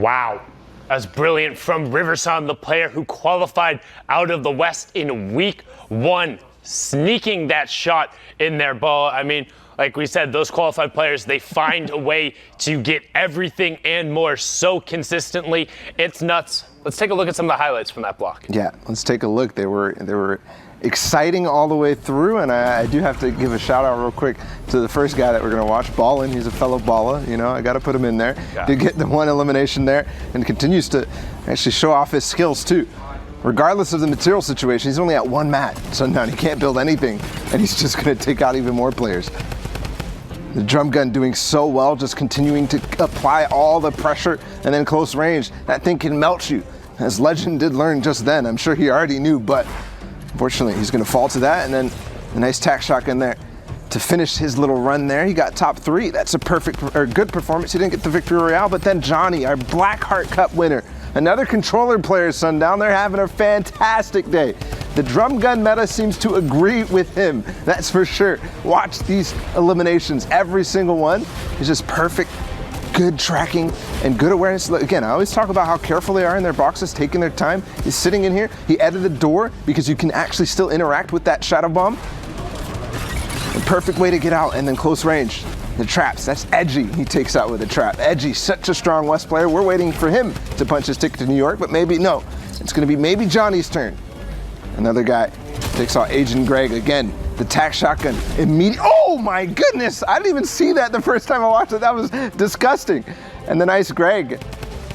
Wow. That was brilliant from Riverson, the player who qualified out of the West in week 1, sneaking that shot in their ball. I mean, like we said, those qualified players, they find a way to get everything and more so consistently. It's nuts. Let's take a look at some of the highlights from that block. Yeah, let's take a look. They were exciting all the way through, and I do have to give a shout out real quick to the first guy that we're going to watch, Ballin. He's a fellow Balla, you know, I got to put him in there. Yeah. Did get the one elimination there and continues to actually show off his skills too. Regardless of the material situation, he's only at 1 mat, so now he can't build anything, and he's just going to take out even more players. The drum gun doing so well, just continuing to apply all the pressure, and then close range, that thing can melt you. As Legend did learn just then, I'm sure he already knew, but unfortunately he's going to fall to that, and then a nice tack shotgun there to finish his little run there. He got top 3. That's a good performance. He didn't get the victory royale, but then Johnny, our Blackheart Cup winner, another controller player, Sundown, they're having a fantastic day. The drum gun meta seems to agree with him, that's for sure. Watch these eliminations, every single one is just perfect, good tracking and good awareness. Again, I always talk about how careful they are in their boxes, taking their time. He's sitting in here, he edited the door because you can actually still interact with that shadow bomb. The perfect way to get out, and then close range. The traps, that's Edgy, he takes out with a trap. Edgy, such a strong West player. We're waiting for him to punch his ticket to New York, but maybe, no. It's gonna be maybe Johnny's turn. Another guy takes out Agent Greg again. The tack shotgun, immediate, oh my goodness! I didn't even see that the first time I watched it, that was disgusting. And then Ice Greg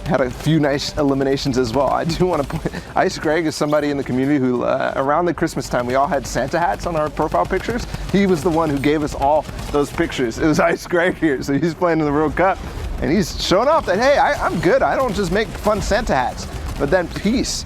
had a few nice eliminations as well. I do want to point, Ice Greg is somebody in the community who, around the Christmas time, we all had Santa hats on our profile pictures. He was the one who gave us all those pictures. It was Ice Greg here, so he's playing in the World Cup. And he's showing off that, hey, I'm good, I don't just make fun Santa hats. But then Peace,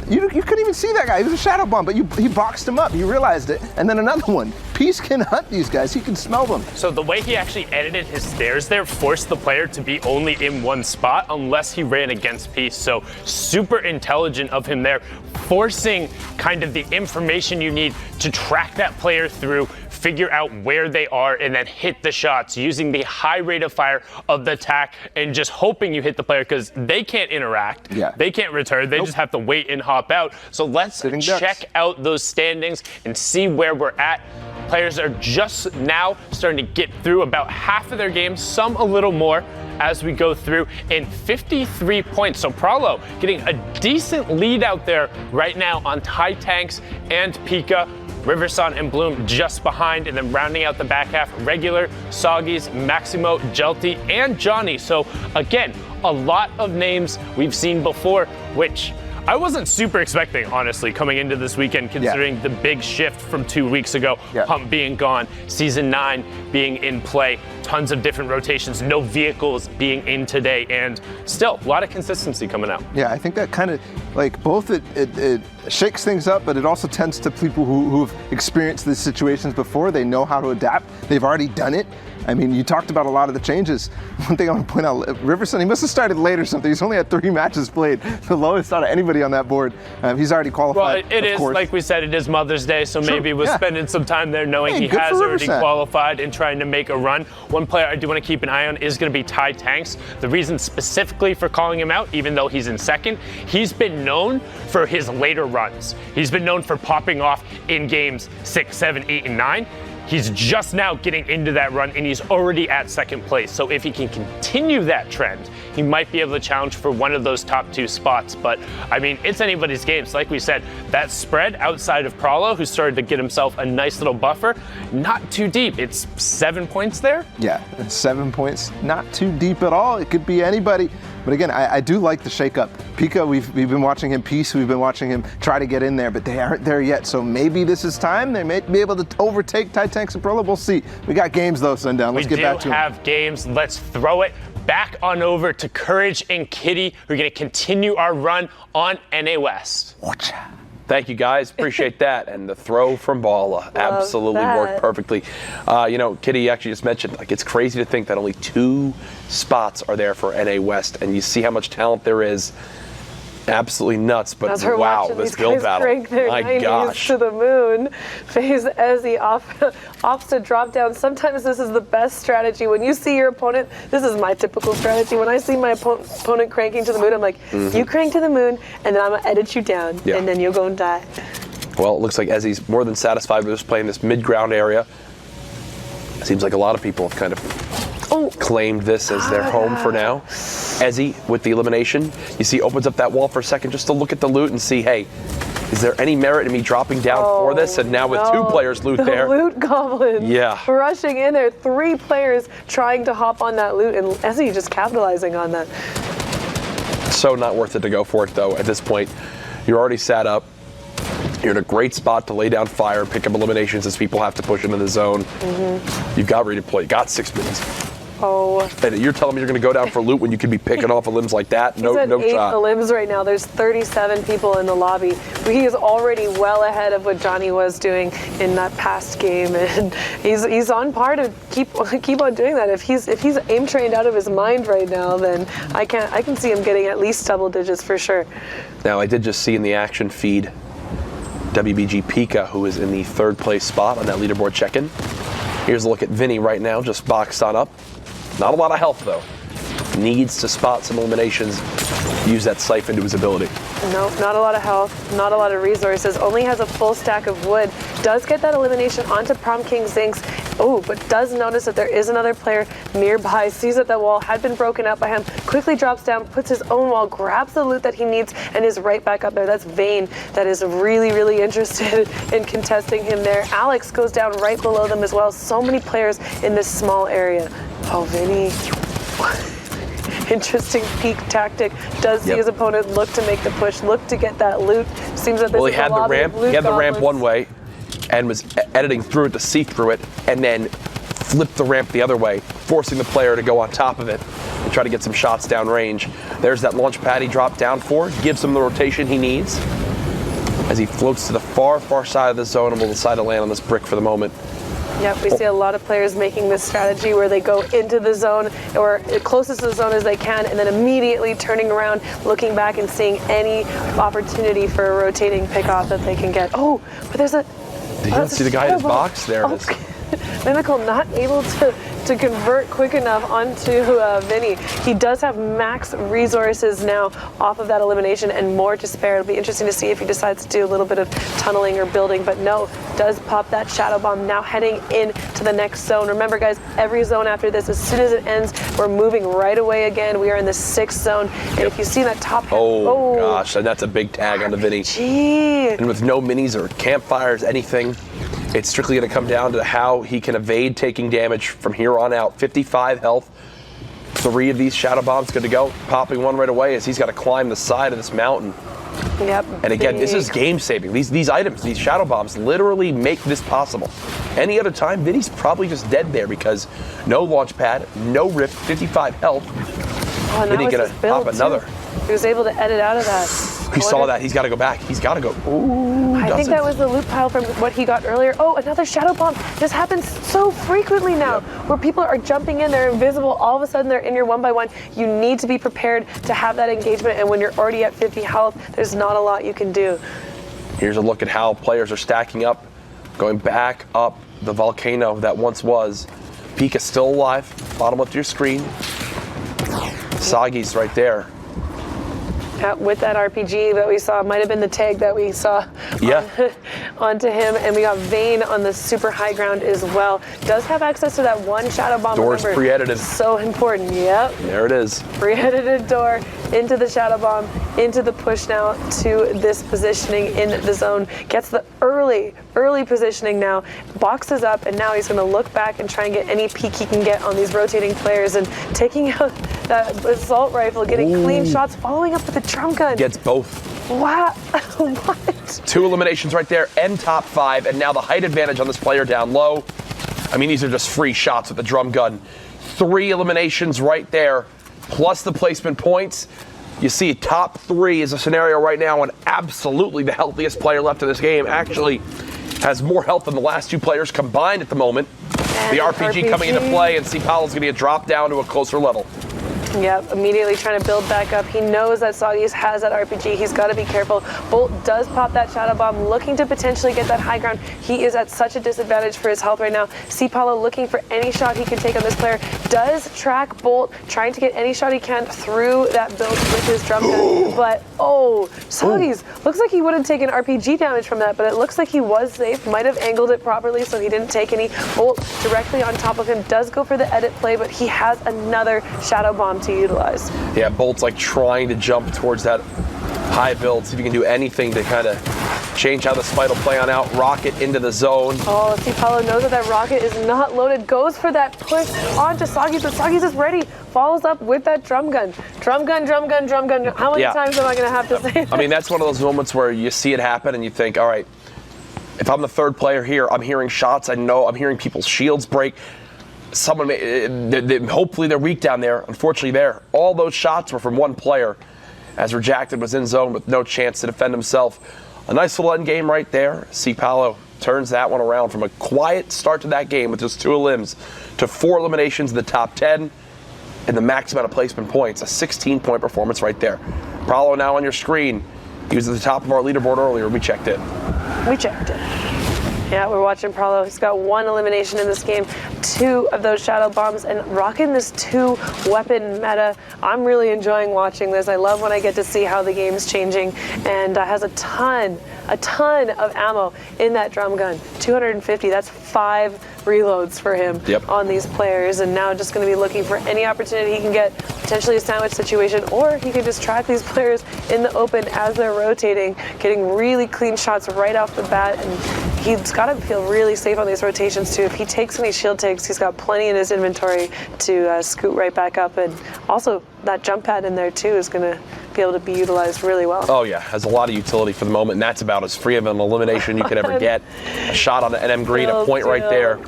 you couldn't even see that guy. He was a shadow bomb, but he boxed him up. You realized it. And then another one. Peace can hunt these guys. He can smell them. So the way he actually edited his stairs there forced the player to be only in one spot unless he ran against Peace. So super intelligent of him there, forcing kind of the information you need to track that player through, figure out where they are, and then hit the shots using the high rate of fire of the attack and just hoping you hit the player because they can't interact. Yeah. They can't return. They just have to wait and hop out. So let's check out those standings and see where we're at. Players are just now starting to get through about half of their games, some a little more as we go through, in 53 points. So Pralo getting a decent lead out there right now on Tanks and Pika. Riverson and Bloom just behind, and then rounding out the back half, Regular, Soggies, Maximo, Jelty, and Johnny. So again, a lot of names we've seen before, which I wasn't super expecting, honestly, coming into this weekend, considering the big shift from 2 weeks ago, Pump being gone, Season 9 being in play, tons of different rotations, no vehicles being in today, and still, a lot of consistency coming out. Yeah, I think that kind of, like, both it shakes things up, but it also tends to people who've experienced these situations before. They know how to adapt. They've already done it. I mean, you talked about a lot of the changes. One thing I want to point out, Riverson, he must have started late or something. He's only had 3 matches played, the lowest out of anybody on that board. He's already qualified. Well, it is, like we said, it is Mother's Day, so maybe we're spending some time there knowing he has already qualified and trying to make a run. One player I do want to keep an eye on is going to be Tanks. The reason specifically for calling him out, even though he's in second, he's been known for his later runs. He's been known for popping off in games 6, 7, 8, and 9. He's just now getting into that run, and he's already at second place. So if he can continue that trend, he might be able to challenge for one of those top 2 spots. But, I mean, it's anybody's game. So like we said, that spread outside of Pralo, who started to get himself a nice little buffer, not too deep. It's 7 points there? Yeah, 7 points. Not too deep at all. It could be anybody. But again, I do like the shakeup. Pika, we've been watching him Peace, we've been watching him try to get in there, but they aren't there yet. So maybe this is time. They may be able to overtake Tanks and Prolo. We'll see. We got games though, Sundown. Let's get back to them. We do have games. Let's throw it back on over to Courage and Kitty. We're going to continue our run on NA West. Thank you, guys. Appreciate that. And the throw from Balla absolutely worked perfectly. You know, Kitty actually just mentioned, like, it's crazy to think that only 2 spots are there for NA West, and you see how much talent there is. Absolutely nuts, but As we're wow, watching this these build guys battle. crank their My 90s gosh. to the moon. FaZe Ezzy opts to drop down. Sometimes this is the best strategy. When you see your opponent, this is my typical strategy. When I see my opponent cranking to the moon, I'm like, you crank to the moon, and then I'm going to edit you down, and then you'll go and die. Well, it looks like Ezzy's more than satisfied with just playing this mid-ground area. Seems like a lot of people have kind of claimed this as their home for now. Ezzy with the elimination. You see, opens up that wall for a second just to look at the loot and see, hey, is there any merit in me dropping down for this? And now with 2 players loot there. Loot goblins. Yeah. Rushing in there. 3 players trying to hop on that loot, and Ezzy just capitalizing on that. So not worth it to go for it, though, at this point. You're already sat up. You're in a great spot to lay down fire, pick up eliminations as people have to push into the zone. You've got redeploy. You got 6 minutes. And you're telling me you're going to go down for loot when you could be picking off a limbs like that? No, He's at no 8 shot. limbs right now. There's 37 people in the lobby. He is already well ahead of what Johnny was doing in that past game, and he's on par to keep on doing that. If he's aim trained out of his mind right now, then I can see him getting at least double digits for sure. Now, I did just see in the action feed WBG Pika, who is in the 3rd place spot on that leaderboard check-in. Here's a look at Vinny right now, just boxed on up. Not a lot of health, though. Needs to spot some eliminations, use that siphon to his ability. Nope, not a lot of health, not a lot of resources. Only has a full stack of wood. Does get that elimination onto Prom King Zinx. Oh, but does notice that there is another player nearby. Sees that the wall had been broken up by him. Quickly drops down, puts his own wall, grabs the loot that he needs, and is right back up there. That's Vayne that is really, really interested in contesting him there. Alex goes down right below them as well. So many players in this small area. Oh, Vinny. Interesting peek tactic. Does see his opponent look to make the push, look to get that loot. Seems that this Well, is he had a the lobby ramp. of loot He had the ramp goblins. one way, and was editing through it to see through it, and then flipped the ramp the other way, forcing the player to go on top of it and try to get some shots down range. There's that launch pad he dropped down for. Gives him the rotation he needs as he floats to the far, far side of the zone and will decide to land on this brick for the moment. Yep, we see a lot of players making this strategy where they go into the zone or closest to the zone as they can, and then immediately turning around, looking back and seeing any opportunity for a rotating pickoff that they can get. Oh, but there's a... Did you not see the guy in his box? There it is. Mimical not able to convert quick enough onto Vinny. He does have max resources now off of that elimination and more to spare. It'll be interesting to see if he decides to do a little bit of tunneling or building, but no, does pop that shadow bomb, now heading into the next zone. Remember guys, every zone after this, as soon as it ends, we're moving right away again. We are in the 6th zone, and if you see that top... Oh gosh, and that's a big tag on the Vinny. And with no minis or campfires, anything, it's strictly going to come down to how he can evade taking damage from here on out. 55 health. 3 of these shadow bombs good to go. Popping one right away as he's got to climb the side of this mountain. Yep. And again, this is game saving. These items, these shadow bombs, literally make this possible. Any other time, Vinny's probably just dead there because no launch pad, no rift, 55 health. Oh, and Vinny gonna pop another. He was able to edit out of that. He saw that. He's got to go back. He's got to go. Ooh, I think that was the loot pile from what he got earlier. Oh, another shadow bomb. This happens so frequently now, where people are jumping in, they're invisible, all of a sudden they're in your 1x1. You need to be prepared to have that engagement, and when you're already at 50 health, there's not a lot you can do. Here's a look at how players are stacking up, going back up the volcano that once was. Pika's still alive, bottom left of your screen. Sagi's right there. With that RPG that we saw, might have been the tag that we saw onto him, and we got Vayne on the super high ground as well. Does have access to that one shadow bomb. Door's pre-edited. So important. Yep. There it is. Pre-edited door into the shadow bomb, into the push now to this positioning in the zone. Gets the early positioning now, boxes up, and now he's going to look back and try and get any peek he can get on these rotating players, and taking out that assault rifle, getting clean shots, following up with a drum gun. Gets both. Wow. What? 2 eliminations right there, and top 5, and now the height advantage on this player down low. I mean, these are just free shots with the drum gun. 3 eliminations right there, plus the placement points. You see top 3 is a scenario right now, and absolutely the healthiest player left in this game actually has more health than the last 2 players combined at the moment. And the RPG coming into play, and C. Powell's going to get dropped down to a closer level. Yep, immediately trying to build back up. He knows that Soggies has that RPG. He's got to be careful. Bolt does pop that Shadow Bomb, looking to potentially get that high ground. He is at such a disadvantage for his health right now. C-Paulo looking for any shot he can take on this player. Does track Bolt, trying to get any shot he can through that build with his drum gun. But, Soggies, looks like he would have taken RPG damage from that, but it looks like he was safe. Might have angled it properly, so he didn't take any. Bolt directly on top of him, does go for the edit play, but he has another Shadow Bomb to utilize. Yeah, Bolt's like trying to jump towards that high build, see if he can do anything to kind of change how this fight will play on out. Rocket into the zone. Oh, C-Paulo knows that that rocket is not loaded, goes for that push onto Soggies, but Soggies is ready, follows up with that drum gun. Drum gun, drum gun, drum gun. How many times am I going to have to say that? I mean, that's one of those moments where you see it happen and you think, all right, if I'm the third player here, I'm hearing shots, I know I'm hearing people's shields break. Someone, hopefully they're weak down there. Unfortunately, all those shots were from one player, as Rejected was in zone with no chance to defend himself. A nice little end game right there. C-Paulo turns that one around from a quiet start to that game with just 2 elims to 4 eliminations in the top 10 and the max amount of placement points. A 16-point performance right there. Paulo now on your screen. He was at the top of our leaderboard earlier. We checked it. Yeah, we're watching Paulo. He's got 1 elimination in this game, 2 of those Shadow Bombs, and rocking this 2-weapon meta. I'm really enjoying watching this. I love when I get to see how the game's changing, and has a ton of ammo in that drum gun. 250, that's 5 reloads for him on these players, and now just going to be looking for any opportunity he can get, potentially a sandwich situation, or he can just track these players in the open as they're rotating, getting really clean shots right off the bat, and he's got to feel really safe on these rotations too. If he takes any shield takes, he's got plenty in his inventory to scoot right back up, and also that jump pad in there too is going to be able to be utilized really well. Oh yeah, has a lot of utility for the moment, and that's about as free of an elimination you could ever get. A shot on the NM green, a point right there.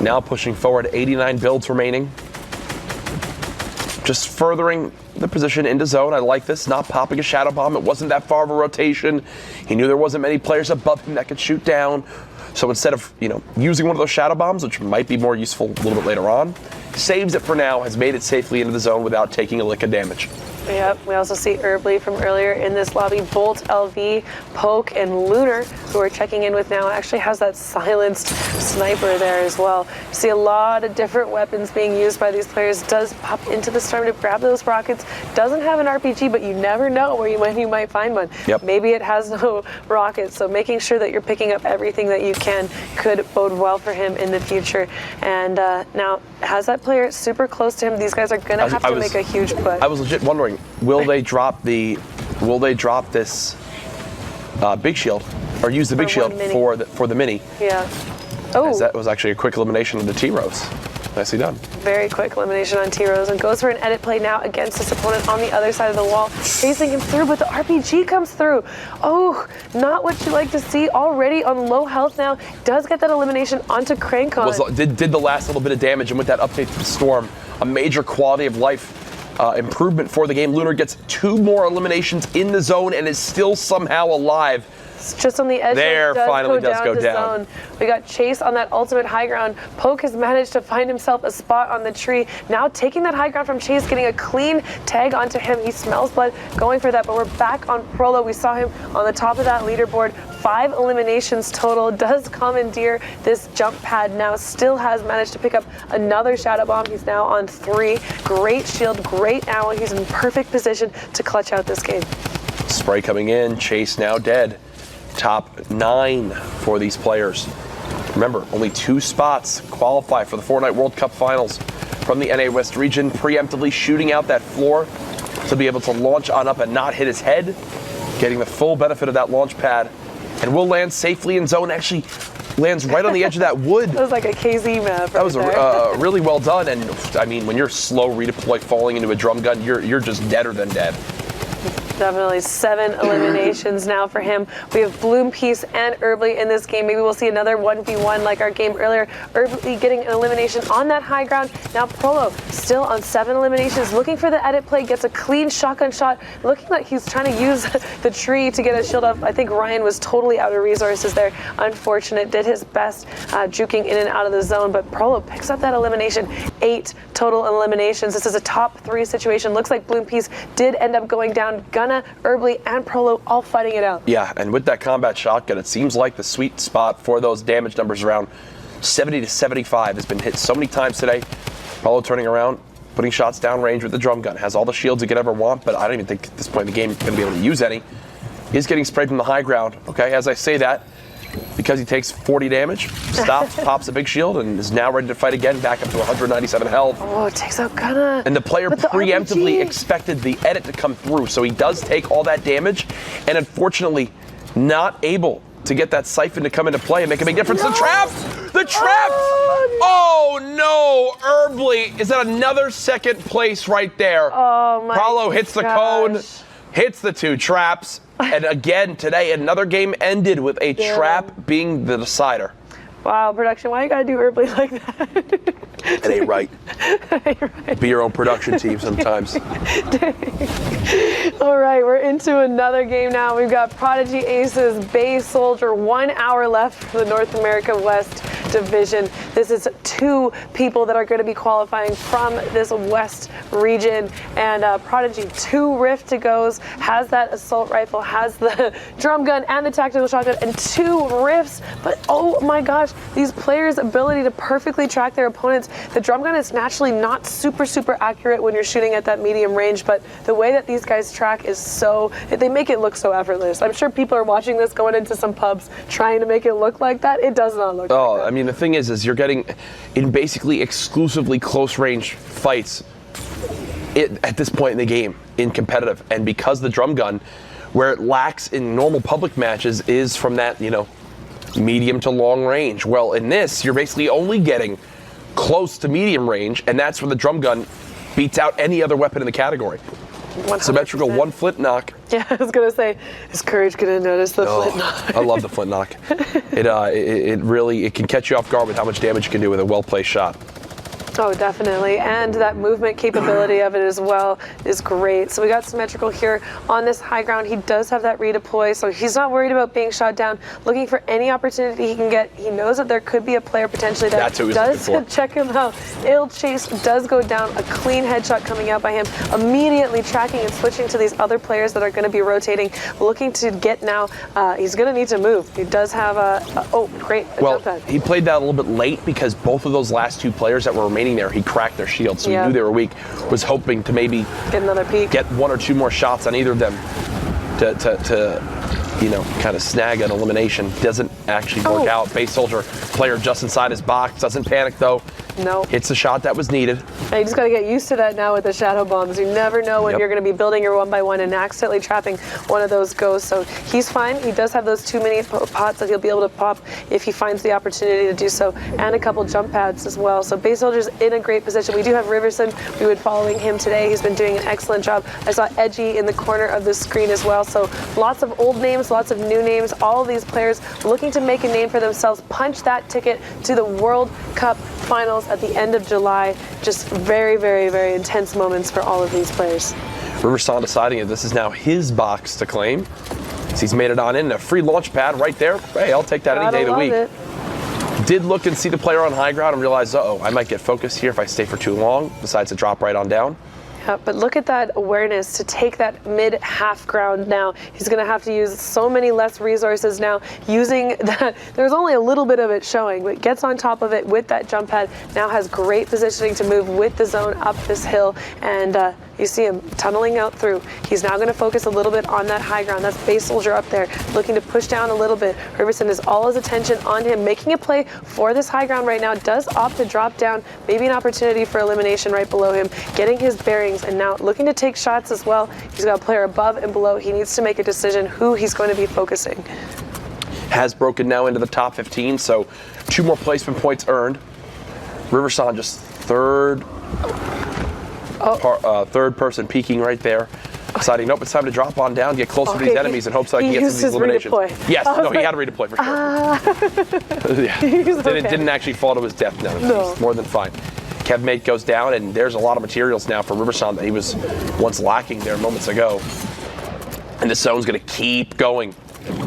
Now pushing forward, 89 builds remaining. Just furthering the position into zone. I like this, not popping a Shadow Bomb. It wasn't that far of a rotation. He knew there wasn't many players above him that could shoot down. So instead of, using one of those Shadow Bombs, which might be more useful a little bit later on, saves it for now, has made it safely into the zone without taking a lick of damage. Yep, we also see Herbley from earlier in this lobby. Bolt, LV, Poke, and Lunar, who we're checking in with now, actually has that silenced sniper there as well. See a lot of different weapons being used by these players. Does pop into the storm to grab those rockets. Doesn't have an RPG, but you never know when you might find one. Yep. Maybe it has no rockets, so making sure that you're picking up everything that you can could bode well for him in the future. And now, has that player super close to him? These guys are going to have to make a huge push. I was legit wondering, will they drop this big shield, or use the big shield for the mini? Yeah. Oh, that was actually a quick elimination of the T-Rose. Nicely done. Very quick elimination on T-Rose, and goes for an edit play now against his opponent on the other side of the wall, chasing him through, but the RPG comes through. Oh, not what you like to see. Already on low health now, does get that elimination onto Crankon. Did the last little bit of damage, and with that update to the Storm, a major quality of life improvement for the game. Lunar gets 2 more eliminations in the zone and is still somehow alive. It's just on the edge. There, finally does go down. We got Chase on that ultimate high ground. Poke has managed to find himself a spot on the tree. Now taking that high ground from Chase, getting a clean tag onto him. He smells blood, going for that, but we're back on Prolo. We saw him on the top of that leaderboard. 5 eliminations total. Does commandeer this jump pad now. Still has managed to pick up another Shadow Bomb. He's now on 3. Great shield, great ammo. He's in perfect position to clutch out this game. Spray coming in. Chase now dead. Top 9 for these players. Remember, only 2 spots qualify for the Fortnite World Cup Finals from the NA West region, preemptively shooting out that floor to be able to launch on up and not hit his head, getting the full benefit of that launch pad, and will land safely in zone. Actually lands right on the edge of that wood. That was like a KZ map. That was really well done, and I mean, when you're slow redeploy falling into a drum gun, you're just deader than dead. Definitely 7 eliminations now for him. We have Bloom, Peace, and Herbley in this game. Maybe we'll see another 1v1 like our game earlier. Herbley getting an elimination on that high ground. Now Prolo still on 7 eliminations, looking for the edit play, gets a clean shotgun shot, looking like he's trying to use the tree to get a shield off. I think Ryan was totally out of resources there. Unfortunate, did his best juking in and out of the zone, but Prolo picks up that elimination. 8 total eliminations. This is a top 3 situation. Looks like Bloom, Peace did end up going down. Gunna, Herbley, and Prolo all fighting it out. Yeah, and with that combat shotgun, it seems like the sweet spot for those damage numbers around 70 to 75 has been hit so many times today. Prolo turning around, putting shots downrange with the drum gun. Has all the shields he could ever want, but I don't even think at this point in the game he's going to be able to use any. He's getting sprayed from the high ground. Okay, as I say that, because he takes 40 damage, stops, pops a big shield, and is now ready to fight again, back up to 197 health. Oh, it takes out Gunna. And the player preemptively expected the edit to come through, so he does take all that damage, and unfortunately, not able to get that siphon to come into play and make a big difference. No. The trap! The trap! Oh no, Herbley is at another second place right there. Oh my Prolo hits the cone, hits the 2 traps, and again today another game ended with a trap being the decider. Wow, production, why you gotta do Herbley like that? It ain't right. Be your own production team sometimes. All right, we're into another game now. We've got Prodigy Aces, Bay Soldier, 1 hour left for the North America West Division. This is 2 people that are going to be qualifying from this West region. And Prodigy, 2 Rift to goes, has that assault rifle, has the drum gun and the tactical shotgun, and 2 Rifts. But oh my gosh, these players' ability to perfectly track their opponents. The drum gun is naturally not super accurate when you're shooting at that medium range, but the way that these guys track is they make it look so effortless. I'm sure people are watching this going into some pubs trying to make it look like that. It does not look like that. I mean, the thing is you're getting in basically exclusively close range fights at this point in the game in competitive, and because the drum gun, where it lacks in normal public matches, is from that, medium to long range. Well, in this, you're basically only getting close to medium range, and that's when the drum gun beats out any other weapon in the category. 100%. Symmetrical 1 flint knock. Yeah, I was gonna say, is Courage gonna notice the flint knock? I love the flint knock. It really can catch you off guard with how much damage you can do with a well-placed shot. Oh, definitely. And that movement capability of it as well is great. So we got Symmetrical here on this high ground. He does have that redeploy, so he's not worried about being shot down, looking for any opportunity he can get. He knows that there could be a player potentially that does check him out. Ill Chase does go down, a clean headshot coming out by him, immediately tracking and switching to these other players that are going to be rotating, looking to get now. He's going to need to move. He does have great. Well, he played that a little bit late because both of those last 2 players that were remaining there, he cracked their shield, so he knew they were weak. Was hoping to maybe get another peek, get 1 or 2 more shots on either of them to kind of snag an elimination. Doesn't actually work out. Base Soldier player just inside his box, doesn't panic though. No. Hits the shot that was needed. And you just got to get used to that now with the shadow bombs. You never know when you're going to be building your 1x1 and accidentally trapping one of those goes. So he's fine. He does have those 2 mini pots that he'll be able to pop if he finds the opportunity to do so, and a couple jump pads as well. So Base Soldier's in a great position. We do have Riverson. We've been following him today. He's been doing an excellent job. I saw Edgy in the corner of the screen as well. So lots of old names, lots of new names. All of these players looking to make a name for themselves, punch that ticket to the World Cup Finals at the end of July. Just very, very, very intense moments for all of these players. Riverson deciding that this is now his box to claim. So he's made it on in a free launch pad right there. Hey, I'll take that any day of the week. Did look and see the player on high ground and realize, I might get focused here if I stay for too long. Decides to drop right on down. But look at that awareness to take that mid-half ground now. He's going to have to use so many less resources now using that. There's only a little bit of it showing, but gets on top of it with that jump pad. Now has great positioning to move with the zone up this hill, and you see him tunneling out through. He's now going to focus a little bit on that high ground. That's Base Soldier up there looking to push down a little bit. Riverson is all his attention on him, making a play for this high ground right now. Does opt to drop down, maybe an opportunity for elimination right below him, getting his bearings, and now looking to take shots as well. He's got a player above and below. He needs to make a decision who he's going to be focusing. Has broken now into the top 15, so 2 more placement points earned. Riverson just third person peeking right there. deciding, nope, it's time to drop on down, get closer to these enemies, and hope so I can get some of these eliminations. Redeploy. Yes, no, he had a redeploy for sure. Yeah. Didn't actually fall to his death. No, he's more than fine. Kevmate goes down, and there's a lot of materials now for Riverson that he was once lacking there moments ago. And the zone's going to keep going.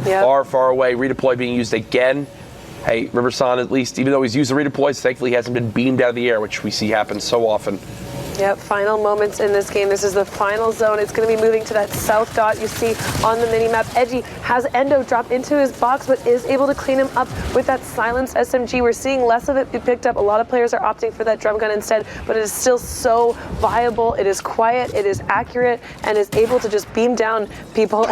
Yep. Far, far away. Redeploy being used again. Hey, Riverson, at least, even though he's used the redeploys, thankfully he hasn't been beamed out of the air, which we see happen so often. Yep, final moments in this game. This is the final zone. It's going to be moving to that south dot you see on the minimap. Edgy has Endo drop into his box, but is able to clean him up with that silenced SMG. We're seeing less of it be picked up. A lot of players are opting for that drum gun instead, but it is still so viable. It is quiet, it is accurate, and is able to just beam down people.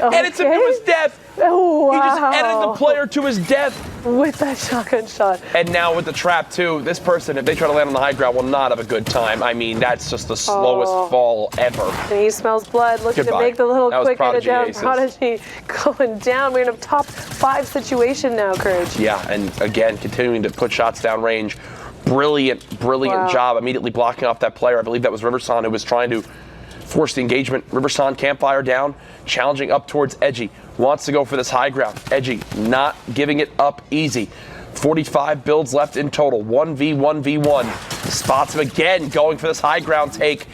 And it's him to his death. Oh, wow. He just edited the player to his death. With that shotgun shot. And now with the trap, too, this person, if they try to land on the high ground, will not have a good time. I mean, that's just the slowest fall ever. And he smells blood, looking to make the little quick edit down. Prodigy going down. We're in a top 5 situation now, Courage. Yeah, and again, continuing to put shots down range. Brilliant job immediately blocking off that player. I believe that was Riverson who was trying to force the engagement. Riverson campfire down, challenging up towards Edgy. Wants to go for this high ground. Edgy not giving it up easy. 45 builds left in total. 1v1v1. Spots him again, going for this high ground take.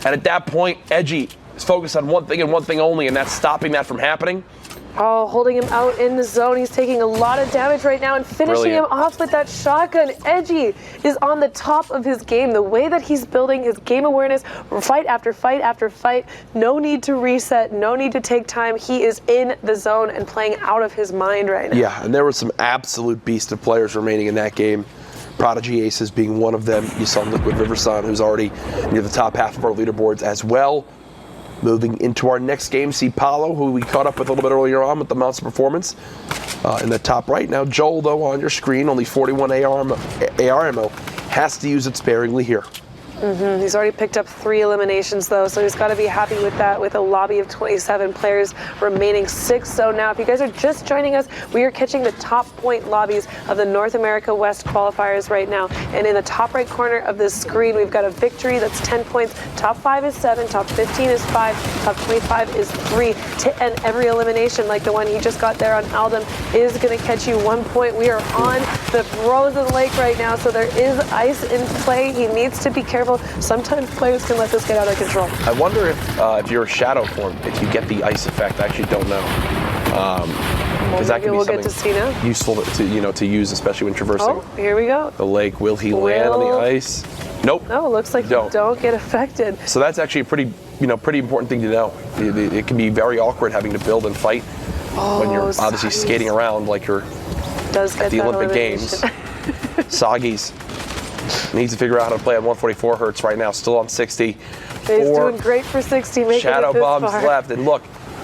And at that point, Edgy is focused on one thing and one thing only, and that's stopping that from happening. Oh, holding him out in the zone. He's taking a lot of damage right now and finishing him off with that shotgun. Edgy is on the top of his game. The way that he's building his game awareness, fight after fight after fight. No need to reset, no need to take time. He is in the zone and playing out of his mind right now. Yeah, and there were some absolute beast of players remaining in that game. Prodigy Aces being one of them. You saw Liquid Riverson, who's already near the top half of our leaderboards as well. Moving into our next game, see Paulo, who we caught up with a little bit earlier on with the monster performance in the top right. Now Joel, though, on your screen, only 41 AR ammo, has to use it sparingly here. He's already picked up 3 eliminations, though, so he's got to be happy with that, with a lobby of 27 players remaining 6. So now, if you guys are just joining us, we are catching the top point lobbies of the North America West qualifiers right now. And in the top right corner of this screen, we've got a victory that's 10 points. Top 5 is 7, top 15 is 5, top 25 is 3. To end every elimination, like the one he just got there on Aldem, is going to catch you 1 point. We are on the frozen lake right now, so there is ice in play. He needs to be careful. Sometimes players can let this get out of control. I wonder if you're a shadow form, if you get the ice effect. I actually don't know. Because that can be something useful to use, especially when traversing. Oh, here we go. The lake. Will he land on the ice? Nope. No, it looks like you don't get affected. So that's actually a pretty important thing to know. It can be very awkward having to build and fight when you're obviously skating around like you're at the Olympic Games. Soggy's needs to figure out how to play on 144 hertz right now, still on 60. He's doing great for 60, making shadow it this bombs far. left, and look,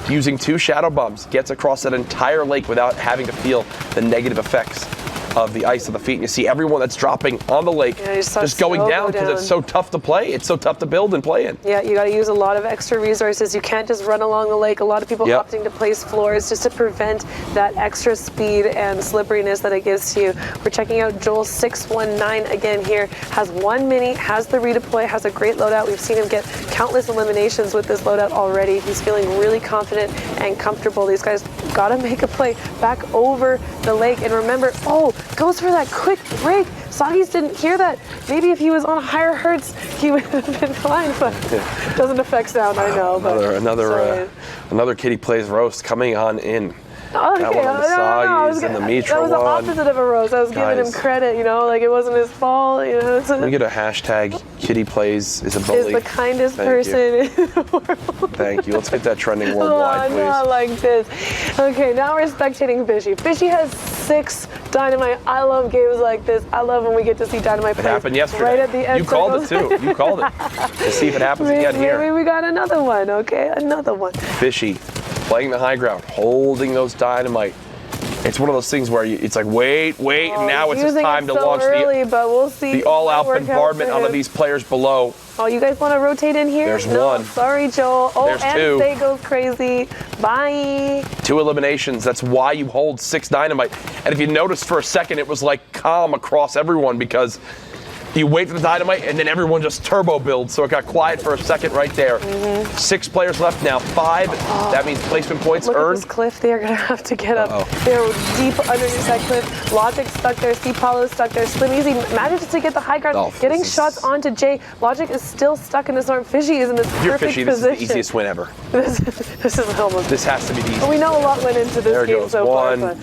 using 2 shadow bombs gets across that entire lake without having to feel the negative effects of the ice on the feet. And you see everyone that's dropping on the lake just going down because it's so tough to play. It's so tough to build and play in. Yeah, you got to use a lot of extra resources. You can't just run along the lake. A lot of people opting to place floors just to prevent that extra speed and slipperiness that it gives to you. We're checking out Joel 619 again here. Has 1 mini, has the redeploy, has a great loadout. We've seen him get countless eliminations with this loadout already. He's feeling really confident and comfortable. These guys got to make a play back over the lake. And remember, goes for that quick break. Soggy's didn't hear that. Maybe if he was on higher hertz, he would have been fine, but doesn't affect sound, I know. Another Kitty Plays roast coming on in. Okay, that one on the Soggies and the Mitra one. That was the opposite of a roast. I was giving him credit, like it wasn't his fault. We get a hashtag Kitty Plays is a bully. Is the kindest person in the world. Thank you. Let's get that trending worldwide, please. Not like this. Okay, now we're spectating Fishy. Fishy has 6 dynamite. I love games like this. I love when we get to see dynamite play. It happened yesterday. Right at the end. You called it too. You called it. Let's see if it happens again here. Maybe we got another one. Okay, another one. Fishy playing the high ground, holding those dynamite. It's one of those things where it's like, wait, and now it's just time to launch the all-out bombardment onto these players below. Oh, you guys want to rotate in here? There's no, one. Sorry, Joel. There's and 2. Stay goes crazy. Bye. 2 eliminations. That's why you hold 6 dynamite. And if you noticed for a second, it was like calm across everyone because You wait for the dynamite, and then everyone just turbo builds. So it got quiet for a second right there. 6 players left now, 5. That means placement points Look earned. at this cliff. They are going to have to get up. They're deep underneath that cliff. Logic stuck there. C. Paulo stuck there. Slim Easy manages to get the high ground. Getting shots onto Jay. Logic is still stuck in the storm. Fishy is in this You're perfect Fishy. position. This is the easiest win ever. This is almost. This has to be the easiest. We know a lot went into this There game goes so one. far.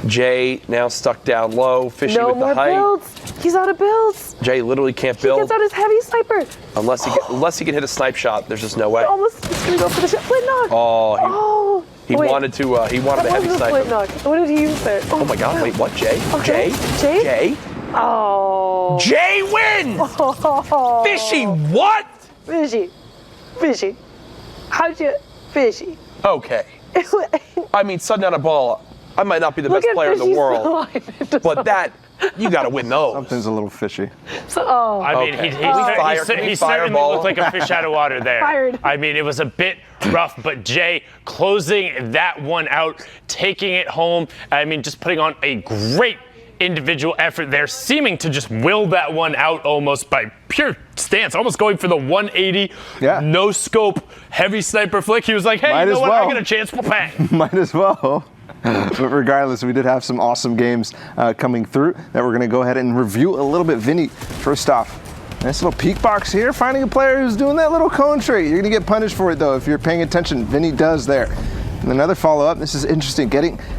Jay now stuck down low. Fishy No with the more height. builds. He's out of builds. Jay literally can't He build gets out his heavy sniper. unless he can hit a snipe shot. There's just no way. Almost he's gonna go for the shot. Flint knock. Oh, he wait. wanted to. He wanted That a heavy wasn't a flint sniper. knock. What did he use there? Oh my God! Wait, what? Jay? Okay. Jay? Jay? Oh. Jay wins. Fishy, what? Fishy. How'd you? Fishy. Okay. I mean, sudden on a ball. I might not be the Look best at player in the Fishy's world, alignment. but that you got to win those. Something's a little fishy. I mean, Okay. he Can we certainly fireball? looked like a fish out of water there. Fired. I mean, it was a bit rough, but Jay closing that one out, taking it home. I mean, just putting on a great individual effort there, seeming to just will that one out almost by pure stance, almost going for the 180, no scope, heavy sniper flick. He was like, hey, Might you know as what? well. I got a chance. Well, bang. Might as well. But regardless, we did have some awesome games coming through that we're going to go ahead and review a little bit. Vinny, first off, nice little peek box here, finding a player who's doing that little cone trait. You're going to get punished for it, though, if you're paying attention. Vinny does there. And another follow-up, this is interesting.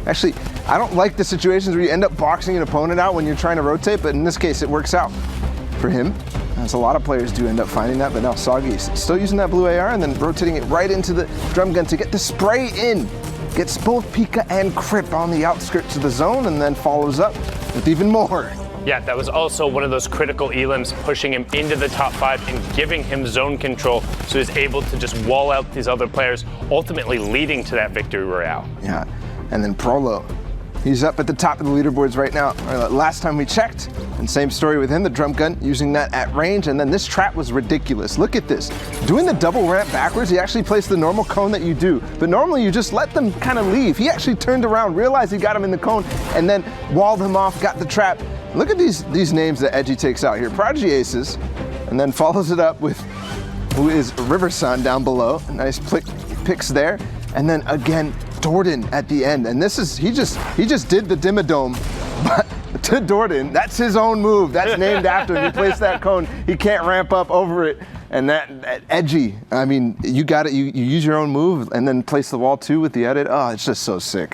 Actually, I don't like the situations where you end up boxing an opponent out when you're trying to rotate, but in this case, it works out for him. As a lot of players do end up finding that, but now Soggy's still using that blue AR and then rotating it right into the drum gun to get the spray in. Gets both Pika and Crip on the outskirts of the zone and then follows up with even more. Yeah, that was also one of those critical elims, pushing him into the top 5 and giving him zone control, so he's able to just wall out these other players, ultimately leading to that victory royale. Yeah, and then Prolo, he's up at the top of the leaderboards right now. Last time we checked, and same story with him, the drum gun, using that at range, and then this trap was ridiculous. Look at this. Doing the double ramp backwards, he actually placed the normal cone that you do, but normally you just let them kind of leave. He actually turned around, realized he got him in the cone, and then walled him off, got the trap. Look at these names that Edgy takes out here. Prodigy Aces, and then follows it up with who is River Sun down below. Nice picks there, and then again Dordan at the end. And this is he just did the Dimmadome, but to Dordan, that's his own move. That's named after him. He placed that cone. He can't ramp up over it. And that Edgy, I mean, you got it. You use your own move and then place the wall too with the edit. Oh, it's just so sick.